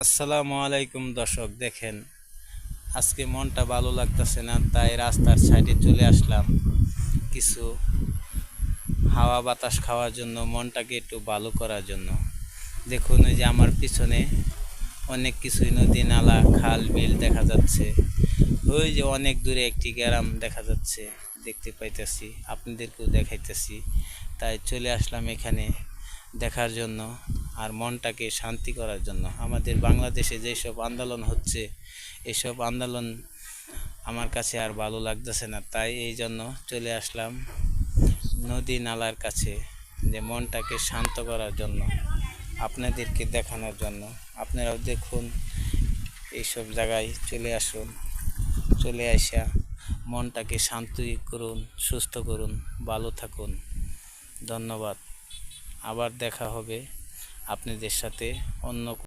আসসালামু আলাইকুম দর্শক, দেখেন আজকে মনটা ভালো লাগতেছে না, তাই রাস্তার সাইডে চলে আসলাম কিছু হাওয়া বাতাস খাওয়ার জন্য, মনটাকে একটু ভালো করার জন্য। দেখুন ওই যে আমার পিছনে অনেক কিছুই, নদী নালা খাল বিল দেখা যাচ্ছে। ওই যে অনেক দূরে একটি গ্রাম দেখা যাচ্ছে, দেখতে পাইতেছি, আপনাদেরকেও দেখাইতেছি। তাই চলে আসলাম এখানে দেখার জন্য আর মনটাকে শান্তি করার জন্য। আমাদের বাংলাদেশে যেসব আন্দোলন হচ্ছে, এসব আন্দোলন আমার কাছে আর ভালো লাগতেছে না, তাই এই জন্য চলে আসলাম নদী নালার কাছে, যে মনটাকে শান্ত করার জন্য, আপনাদেরকে দেখানোর জন্য। আপনারাও দেখুন, এইসব জায়গায় চলে আসুন, চলে আসা মনটাকে শান্ত করুন, সুস্থ করুন, ভালো থাকুন। ধন্যবাদ। আবার দেখা হবে আপনাদের সাথে অন্য